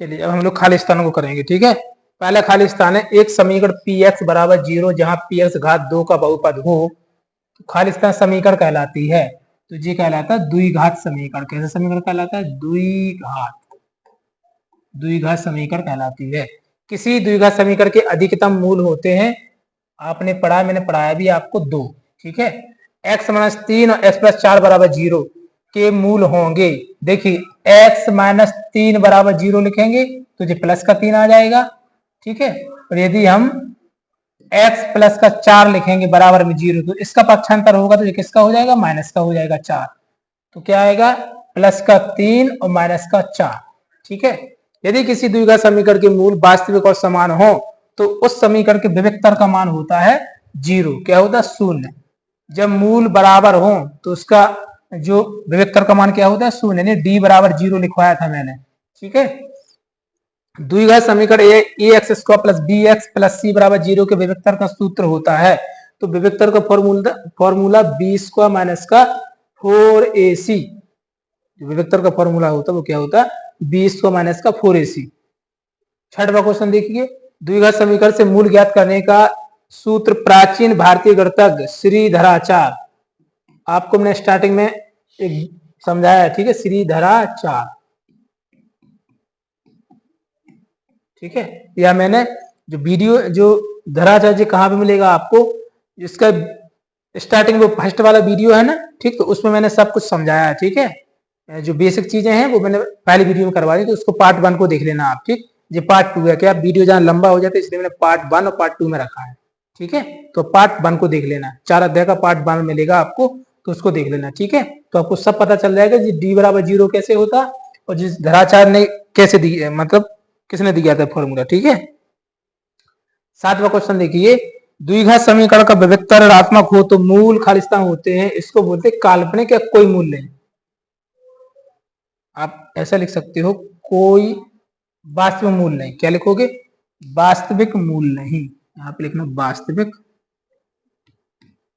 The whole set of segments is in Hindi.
चलिए अब हम लोग खालिस्तान को करेंगे, ठीक है। पहला खालिस्तान है एक समीकरण पी एक्स बराबर 0 जहां पी एक्स घात 2 का बहुपद हो तो खालिस्तान समीकरण कहलाती है। तो ये कहलाता है द्विघात समीकरण। कैसा समीकरण कहलाता है? द्विघात समीकरण कहलाती है। किसी द्विघात समीकरण के अधिकतम मूल होते हैं, आपने पढ़ा, मैंने पढ़ाया भी आपको, 2, ठीक है। x माइनस 3 और x प्लस 4 बराबर 0 के मूल होंगे। देखिए x माइनस 3 बराबर 0 लिखेंगे तो ये प्लस का 3 आ जाएगा, ठीक है। और यदि हम x प्लस का 4 लिखेंगे बराबर में 0 तो इसका पक्षांतर होगा तो ये किसका हो जाएगा? माइनस का हो जाएगा, 4। तो क्या आएगा? प्लस का 3 और माइनस का 4, ठीक है। यदि किसी द्विघात समीकरण के मूल वास्तविक और समान हो तो उस समीकरण के विविक्तर का मान होता है 0। क्या होता है? 0। जब मूल बराबर हो तो उसका जो विविक्तर का मान क्या होता है? 0। यानी d बराबर 0 लिखवाया था मैंने, ठीक है। द्विघात समीकरण a x square plus b x plus c बराबर 0 के विविक्तर का सूत्र होता है। तो विविक्तर का फॉर्मूला बी स्क्वायर माइनस का 4ac, विविक्तर का फॉर्मूला होता है वो क्या होता है? बी स्क्वायर माइनस का 4ac। छठवां क्वेश्चन देखिए, द्विघात समीकरण से मूल ज्ञात करने का सूत्र प्राचीन भारतीय गणितज्ञ श्रीधराचार्य, आपको मैंने स्टार्टिंग में एक समझाया है, ठीक है, श्रीधराचार्य, ठीक है। या मैंने जो वीडियो जो धराचार्य कहाँ पे मिलेगा आपको, जिसका स्टार्टिंग वो फर्स्ट वाला वीडियो है ना, ठीक, तो उसमें मैंने सब कुछ समझाया है, ठीक है। जो बेसिक चीजें हैं वो मैंने पहली वीडियो में करवा दी, तो उसको पार्ट 1 को देख लेना आप, ठीक। ये पार्ट 2 है, क्या वीडियो जहाँ लंबा हो जाता है इसलिए मैंने पार्ट 1 और पार्ट 2 में रखा है, ठीक है। तो पार्ट 1 को देख लेना, 4 अध्याय का पार्ट 1 मिलेगा आपको, तो उसको देख लेना, ठीक है। तो आपको सब पता चल जाएगा जी डी बराबर 0 कैसे होता और जिस धराचार्य ने कैसे दी, मतलब किसने दिया था फॉर्मूला, ठीक है। 7वां क्वेश्चन देखिए, द्विघात समीकरण का विविक्तर ऋणात्मक हो तो मूल खालिस्तान होते हैं, इसको बोलते हैं काल्पनिक या कोई मूल नहीं। आप ऐसा लिख सकते हो, कोई वास्तविक मूल नहीं। क्या लिखोगे? वास्तविक मूल नहीं। यहाँ पे लिखना वास्तविक,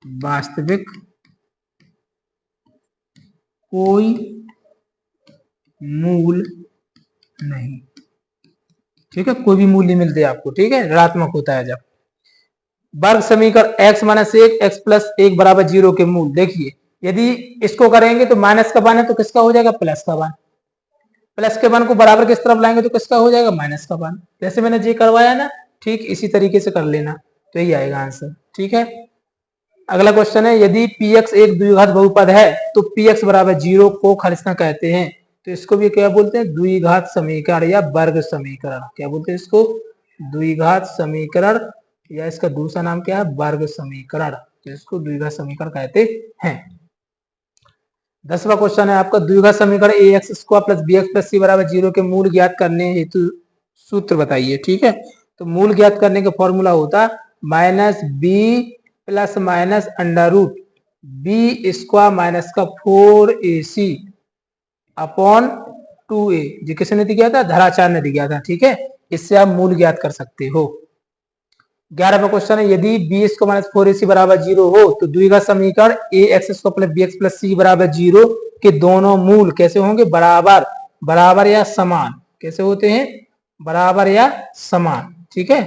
वास्तविक कोई मूल नहीं, ठीक है। कोई भी मूल नहीं मिलते आपको, ठीक है, ऋणात्मक होता है जब। वर्ग समीकरण x माइनस 1 x प्लस 1 बराबर 0 के मूल, देखिए यदि इसको करेंगे तो माइनस का वन है तो किसका हो जाएगा? प्लस का वन। प्लस के वन को बराबर किस तरफ लाएंगे तो किसका हो जाएगा? माइनस का वन। जैसे मैंने जी करवाया ना, ठीक इसी तरीके से कर लेना, तो यही आएगा आंसर, ठीक है। अगला क्वेश्चन है, यदि px एक द्विघात बहुपद है तो px बराबर 0 को खालिस्तान कहते हैं। तो इसको भी क्या बोलते हैं? द्विघात समीकरण या वर्ग समीकरण। क्या बोलते हैं इसको? द्विघात समीकरण, या इसका दूसरा नाम क्या है? वर्ग समीकरण। तो इसको द्विघात समीकरण कहते हैं। 10वां क्वेश्चन है आपका, द्विघात समीकरण a x square plus b x plus c बराबर 0 के मूल ज्ञात करने हेतु सूत्र बताइए, ठीक है। तो मूल ज्ञात करने का फॉर्मूला होता minus b plus minus under root b square minus का 4ac अपॉन 2a। जी किसने दिया था? धराचार्य ने दिया था, ठीक है। इससे आप मूल ज्ञात कर सकते हो। 11वां क्वेश्चन है, यदि बी स्क्वायर माइनस 4ac बराबर 0 हो तो द्विघात समीकरण a x square plus b x plus c बराबर 0 के दोनों मूल कैसे होंगे? बराबर, बराबर या समान। कैसे होते हैं? बराबर या समान, ठीक है।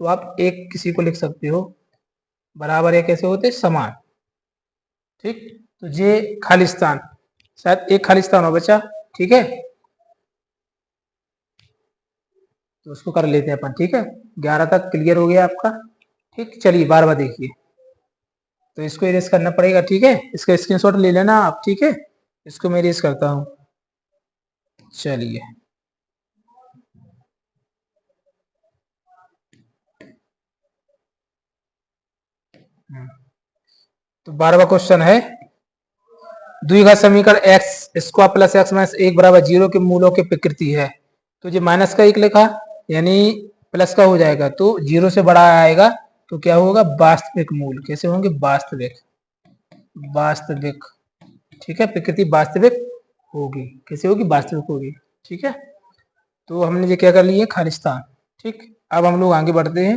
तो आप एक किसी को लिख सकते हो, बराबर या कैसे होते? समान, ठीक। तो ये खालिस्तान, शायद एक खालिस्तान हो बचा, ठीक है। तो उसको कर लेते हैं अपन, ठीक है। 11 तक क्लियर हो गया आपका, ठीक। चलिए 12वां देखिए, तो इसको इरेज करना पड़ेगा, ठीक है। इसका स्क्रीनशॉट ले लेना आप, ठीक है। इसको मैं इरेज करता हूं, चलिए। तो 12वां क्वेश्चन है, द्विघात समीकरण x square plus x minus 1 बराबर 0 के मूलों की प्रकृति है। तो ये माइनस का 1 लिखा, यानी प्लस का हो जाएगा, तो 0 से बड़ा आएगा तो क्या होगा? वास्तविक मूल। कैसे होंगे? वास्तविक, वास्तविक, ठीक है। प्रकृति वास्तविक होगी। कैसे होगी? वास्तविक होगी, ठीक है। तो हमने ये क्या कर लिया? खालिस्तान, ठीक। अब हम लोग आगे बढ़ते हैं।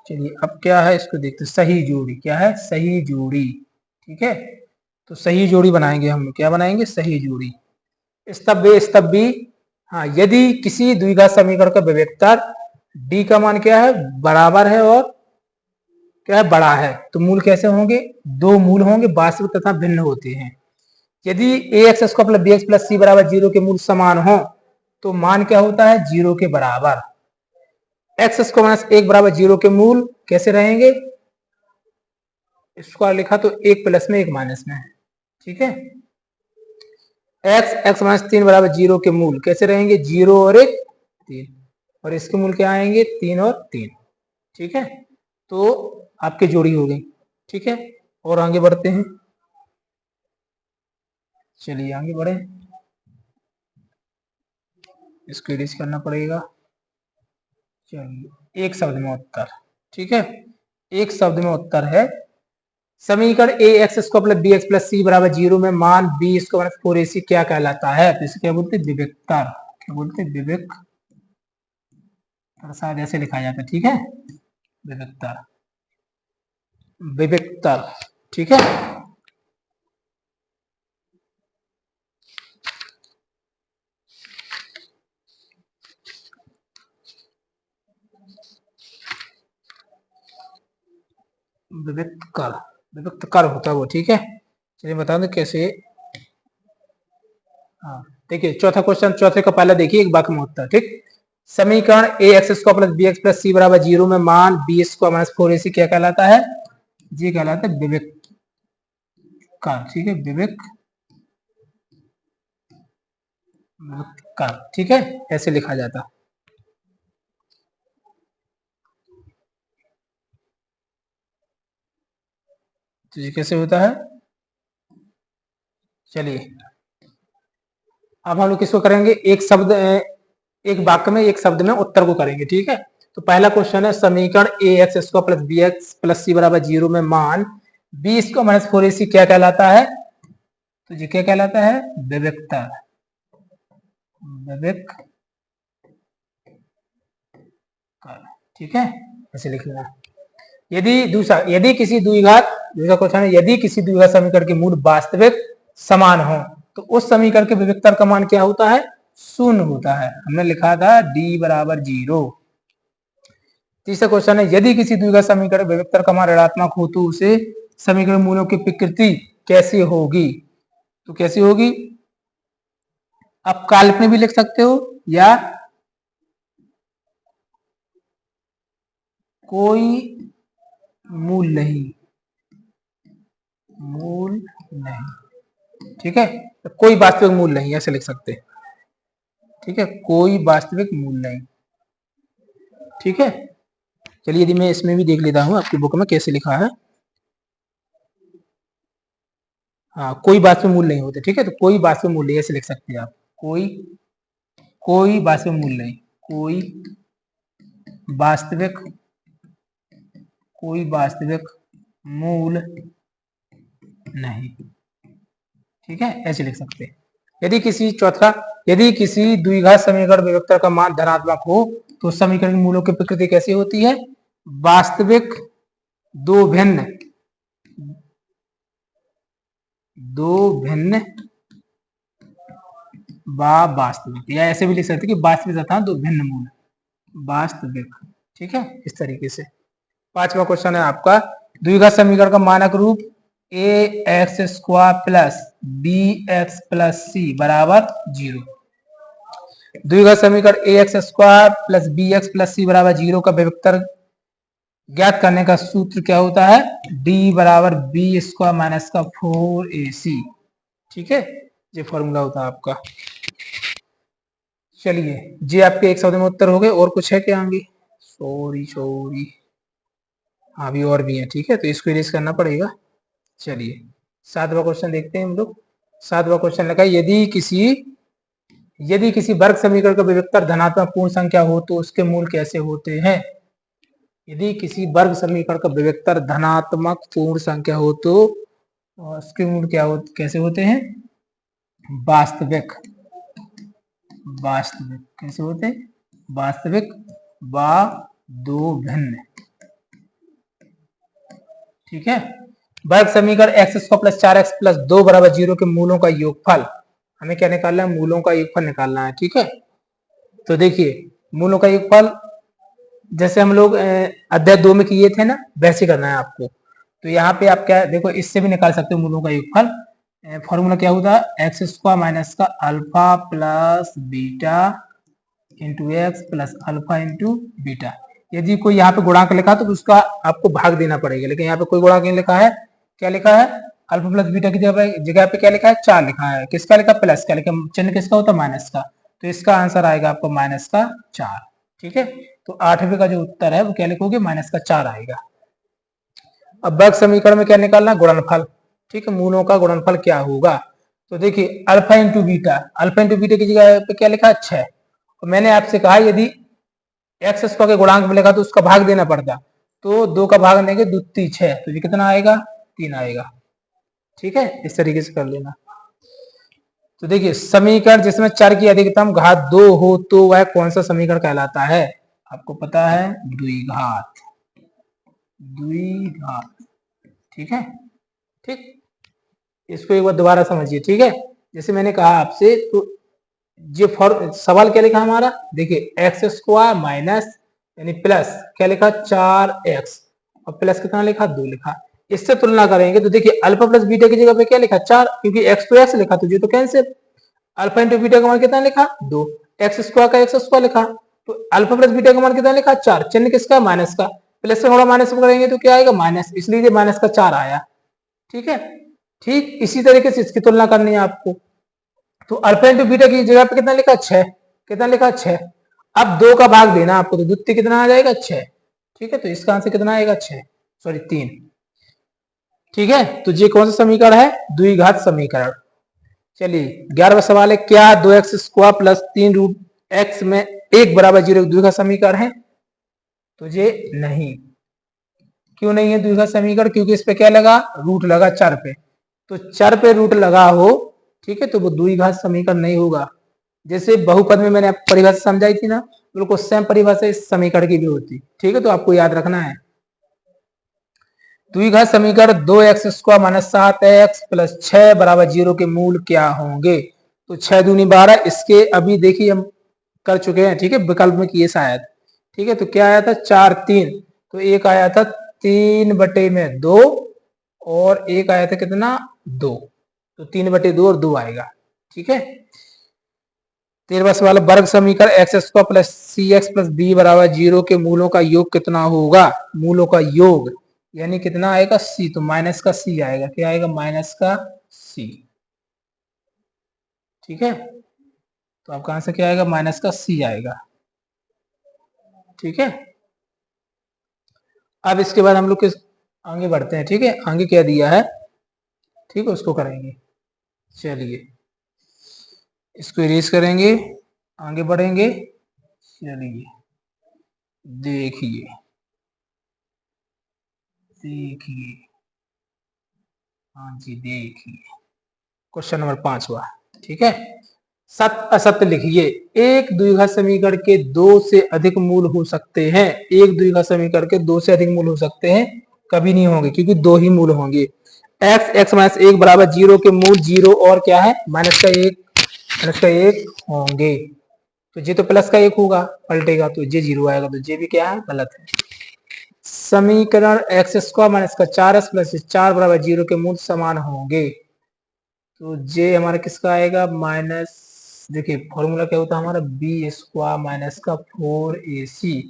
चलिए अब क्या है इसको देखते हैं। सही जोड़ी क्या है? सही जोड़ी, ठीक है। तो सही जोड़ी बनाएंगे हम लोग। क्या बनाएंगे? सही जोड़ी। स्तब्ध ए स्तब्ध बी। हाँ, यदि किसी द्विघात समीकरण का विवेकतर डी का मान क्या है? बराबर है और क्या है? बड़ा है, तो मूल कैसे होंगे? दो मूल होंगे, वास्तविक तथा भिन्न होते हैं। यदि a x square plus b x plus c बराबर 0 के मूल समान हो तो मान क्या होता है? 0 के बराबर। एक्स स्क्वायर माइनस 1 बराबर 0 के मूल कैसे रहेंगे? स्क्वायर लिखा तो 1 प्लस में 1 माइनस में, ठीक है। एक्स माइनस 3 बराबर 0 के मूल कैसे रहेंगे? 0 और 1 3, और इसके मूल क्या आएंगे? 3 और 3, ठीक है। तो आपकी जोड़ी हो गई, ठीक है। और आगे बढ़ते हैं, चलिए आगे बढ़े। इसको एडिट करना पड़ेगा। चलिए, एक शब्द में उत्तर, ठीक है। एक शब्द में उत्तर है समीकरण a x square plus b x plus c बराबर 0 में मान बी स्क्वायर माइनस 4ac क्या कहलाता है? तो इसे क्या बोलते हैं? विवेकतर। क्या बोलते हैं? विवेकतर। शायद ऐसे लिखा जाता है, ठीक है। विवेकतर, विवेकतर, ठीक है। विवेकतर, विवेकतर होता है वो, ठीक है। चलिए बता दो कैसे। हाँ, देखिए चौथा क्वेश्चन, चौथे का पहला देखिए एक वाक्य में उत्तर, ठीक। समीकरण a x square plus b x plus c बराबर 0 में मान बी स्क्वायर माइनस 4ac क्या कहलाता है? ये कहलाता है विवेकतर, ठीक है। विवेकतर, ठीक है, ऐसे लिखा जाता। तो ये कैसे होता है? चलिए अब हम लोग किसको करेंगे? एक शब्द, एक वाक्य में एक शब्द में उत्तर को करेंगे, ठीक है। तो पहला क्वेश्चन है समीकरण a x square plus b x plus c बराबर 0 में मान बी स्क्वायर माइनस 4ac क्या कहलाता है? तो ये क्या कहलाता है? विवेकतर, विवेकतर, ठीक है, ऐसे लिख लेना। यदि किसी द्विघात, दूसरा क्वेश्चन है यदि किसी द्विघात समीकरण के मूल वास्तविक समान हो तो उस समीकरण के विवेकतर का मान क्या होता है? शून्य होता है। हमने लिखा था डी बराबर 0। तीसरा क्वेश्चन है यदि किसी द्विघात समीकरण विवेकतर का मान ऋणात्मक हो तो उसे समीकरण मूलों की प्रकृति कैसी होगी? तो कैसी होगी? आप काल्पनिक भी लिख सकते हो या कोई मूल नहीं, मूल नहीं, ठीक है। तो कोई वास्तविक मूल नहीं ऐसे लिख सकते हैं, ठीक है। कोई वास्तविक मूल नहीं, ठीक है। चलिए यदि मैं इसमें भी देख लेता हूँ आपकी बुक में कैसे लिखा है। हाँ, कोई वास्तविक मूल नहीं होते, ठीक है। तो कोई वास्तविक मूल नहीं ऐसे लिख सकते हैं आप। कोई वास्तविक मूल नहीं, वास्तविक कोई वास्तविक मूल नहीं, ठीक है, ऐसे लिख सकते हैं। यदि किसी द्विघात समीकरण विवेकतर का मान धनात्मक हो तो समीकरण के मूलों की प्रकृति कैसी होती है? वास्तविक, दो भिन्न, वास्तविक, या ऐसे भी लिख सकते कि वास्तविक तथा दो भिन्न मूल, वास्तविक, ठीक है, इस तरीके से। पांचवा क्वेश्चन है आपका द्विघात समीकरण का मानक रूप a x square plus b x plus c बराबर 0। द्विघात समीकरण a x square plus b x plus c बराबर 0 का विवेकतर ज्ञात करने का सूत्र क्या होता है? डी बराबर बी स्क्वायर माइनस का 4ac, ठीक है, ये फॉर्मूला होता है आपका। चलिए जी, आपके एक शब्द में उत्तर हो गए। और कुछ है क्या आगे? सॉरी, हाँ भी और भी है, ठीक है, तो इसको इरेज करना पड़ेगा। चलिए सातवां क्वेश्चन देखते हैं हम लोग। सातवां क्वेश्चन लगा यदि किसी वर्ग समीकरण का विवेकतर धनात्मक पूर्ण संख्या हो तो उसके मूल कैसे होते हैं? यदि किसी वर्ग समीकरण का विवेकतर धनात्मक पूर्ण संख्या हो तो उसके मूल कैसे होते हैं? वास्तविक, कैसे होते हैं? वास्तविक व दो भिन्न, ठीक है। वर्ग समीकरण x square plus 4x plus 2 बराबर 0 के मूलों का योगफल, हमें क्या निकालना है, मूलों का योगफल निकालना है। ठीक है, तो देखिए मूलों का योगफल जैसे हम लोग अध्याय 2 में किए थे ना, वैसे करना है आपको। तो यहाँ पे आप क्या देखो, इससे भी निकाल सकते हो मूलों का योगफल। फॉर्मूला क्या होता है, एक्स स्क्वायर माइनस का alpha plus beta into x plus alpha into beta. यदि कोई यहाँ पे गुणांक लिखा तो उसका आपको भाग देना पड़ेगा, लेकिन यहाँ पे कोई गुणांक नहीं लिखा है। क्या लिखा है, अल्फा प्लस बीटा की जगह पे क्या लिखा है, 4 लिखा है। किसका लिखा, प्लस का लिखा, चिन्ह किसका होता है, माइनस का। तो इसका आंसर आएगा आपको माइनस का 4। ठीक है, तो 8वें का जो उत्तर है वो क्या लिखोगे, माइनस का 4 आएगा। अब वर्ग समीकरण में क्या निकालना, गुणनफल। ठीक है, मूलों का गुणनफल क्या होगा, तो देखिए alpha into beta, alpha into beta की जगह पे क्या लिखा है, 6। और मैंने आपसे कहा यदि एक्स स्क्वायर के गुणांक में लिखा तो उसका भाग देना पड़ता, तो 2 का भाग देंगे, 2 3 6, तो ये कितना आएगा, 3 आएगा। ठीक है, इस तरीके से कर लेना। तो देखिए समीकरण जिसमें चर की अधिकतम घात 2 हो तो वह कौन सा समीकरण कहलाता है, आपको पता है, द्विघात। द्विघात, ठीक है। ठीक, इसको एक बार दोबारा समझिए। ठीक है, जैसे मैंने कहा आपसे, तो ये सवाल क्या लिखा हमारा, देखिए एक्स स्क्वायर माइनस यानी प्लस क्या लिखा, 4x, और प्लस कितना लिखा, 2 लिखा। इससे तुलना करेंगे तो देखिए अल्फा प्लस बीटा की जगह पे क्या लिखा, 4, क्योंकि x तो x लिखा तो ये तो कैंसिल। अल्फा इंटू बीटा का मान कितना लिखा, 2, एक्स स्क्वायर का एक्स स्क्वायर लिखा, तो अल्फा प्लस बीटा का मान कितना लिखा, 4, चिन्ह किसका, माइनस का। प्लस से थोड़ा माइनस करेंगे तो क्या आएगा, माइनस, इसलिए माइनस का 4 आया। ठीक है, ठीक इसी तरीके से इसकी तुलना करनी है आपको। तो अल्फा इंटू बीटा की जगह पे कितना लिखा, 6, कितना लिखा, 6। अब 2 का भाग देना आपको, तो द्वितीय कितना आ जाएगा, 6। ठीक है, तो इसका आंसर कितना आएगा, 6, सॉरी 3। ठीक है, तो ये कौन सा समीकरण है, द्विघात समीकरण। चलिए 11वां सवाल है, क्या 2x square plus 3 root x में 1 बराबर 0 द्विघात समीकरण है, तो ये नहीं। क्यों नहीं है द्विघात समीकरण, क्योंकि इस पे क्या लगा, रूट लगा चर पे, तो चर पे रूट लगा हो, ठीक है, तो वो द्विघात समीकरण नहीं होगा। जैसे बहुपद में मैंने परिभाषा समझाई थी ना, बिल्कुल सेम परिभाषा इस समीकरण की भी होती। ठीक है, तो आपको याद रखना है। द्विघात समीकरण 2x square minus 7x plus 6 बराबर 0 के मूल क्या होंगे, तो 6 दूनी 12, इसके अभी देखिए हम कर चुके हैं। ठीक है, विकल्प में किए शायद। ठीक है, तो क्या आया था, 4 3, तो एक आया था 3/2, और एक आया था कितना, 2, तो 3/2 और 2 आएगा। ठीक है, 13वां सवाल, वर्ग समीकरण एक्स स्क्वायर प्लस सी एक्स प्लस बी बराबर 0 के मूलों का योग कितना होगा, मूलों का योग यानी कितना आएगा, सी, तो माइनस का सी आएगा। क्या आएगा, माइनस का सी। ठीक है, तो आपका आंसर क्या आएगा, माइनस का सी आएगा। ठीक है, अब इसके बाद हम लोग किस आगे बढ़ते हैं। ठीक है, आगे क्या दिया है, ठीक है, उसको करेंगे। चलिए इसको इरेज करेंगे, आगे बढ़ेंगे। चलिए देखिए, देखिए, हाँ जी देखिए, क्वेश्चन नंबर 5वां। ठीक है, सत्य असत्य लिखिए। एक द्विघात समीकरण के 2 से अधिक मूल हो सकते हैं, एक द्विघात समीकरण के 2 से अधिक मूल हो सकते हैं, कभी नहीं होंगे, क्योंकि 2 ही मूल होंगे। एक्स एक्स माइनस 1 बराबर 0 के मूल 0 और क्या है, माइनस का 1 होंगे। तो ये तो प्लस का 1 होगा, पलटेगा तो ये 0 आएगा, तो ये भी क्या है, गलत है। समीकरण एक्स स्क्वायर माइनस का 4x प्लस 4 बराबर 0 के मूल समान होंगे, तो जे हमारा किसका आएगा, माइनस, देखिए फॉर्मूला क्या होता है हमारा, बी स्क्वायर माइनस का 4ac,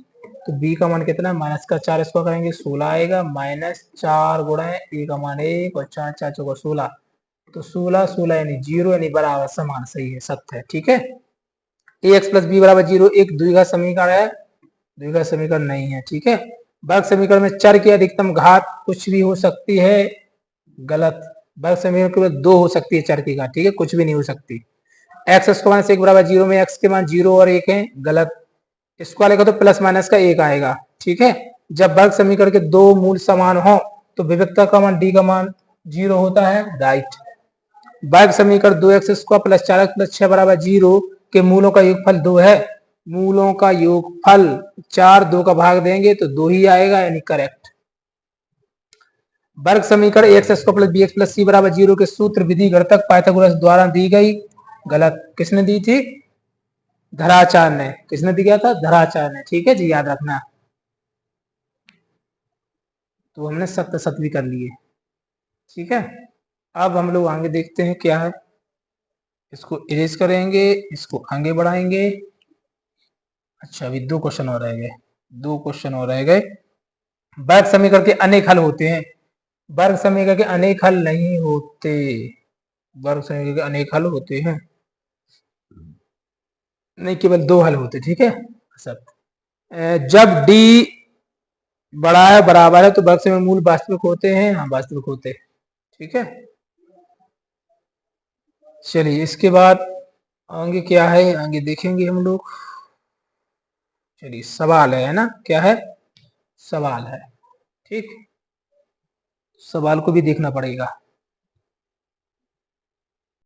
तो बी का मान कितना है, माइनस का 4 स्क्वायर करेंगे 16 आएगा, माइनस 4 गुणा ए का मान 1 और 4 4 चौका 16, तो 16 16 यानी 0 यानी बराबर समान, सही है, सत्य है। ठीक है, ए एक्स प्लस बी बराबर 0 एक द्विघात समीकरण है, द्विघात समीकरण नहीं है। ठीक है, वर्ग समीकरण में चर की अधिकतम घात कुछ भी हो सकती है, गलत। वर्ग समीकरण केवल 2 हो सकती है चर की घात, ठीक है, कुछ भी नहीं हो सकती। एक्स स्क्वायर से 1 बराबर 0 में एक्स के मान 0 और 1 है, गलत। स्क्वायर लेगा तो प्लस माइनस का 1 आएगा। ठीक है, जब वर्ग समीकरण के 2 मूल समान हो तो विविधता का मान डी का मान 0 होता है, राइट। वर्ग समीकरण 2x square plus 4x plus 6 बराबर 0 के मूलों का योगफल 2 है, मूलों का योगफल 4 2 का भाग देंगे तो 2 ही आएगा, यानी करेक्ट। वर्ग समीकरण x square plus b x plus c बराबर 0 के सूत्र विधि घटक पाइथागोरस द्वारा दी गई। गलत। किसने दी थी? धराचार्य ने। किसने दिया था? धराचार्य ने। ठीक है जी, याद रखना। तो हमने सप्त सत भी कर लिए। ठीक है, अब हम लोग आगे देखते हैं क्या है। इसको इरेज करेंगे, इसको आगे बढ़ाएंगे। अच्छा, अभी 2 क्वेश्चन और रह गए। 2 क्वेश्चन और रह गए। वर्ग समीकरण के अनेक हल होते हैं। वर्ग समीकरण के अनेक हल नहीं होते। वर्ग समीकरण के अनेक हल होते हैं नहीं, केवल 2 हल होते। ठीक है सब। जब d बड़ा है बराबर है तो वर्ग समीकरण मूल वास्तविक होते हैं। हाँ, वास्तविक होते हैं। ठीक है, चलिए इसके बाद आगे क्या है, आगे देखेंगे हम लोग। चलिए सवाल है ना, क्या है? सवाल है। ठीक, सवाल को भी देखना पड़ेगा।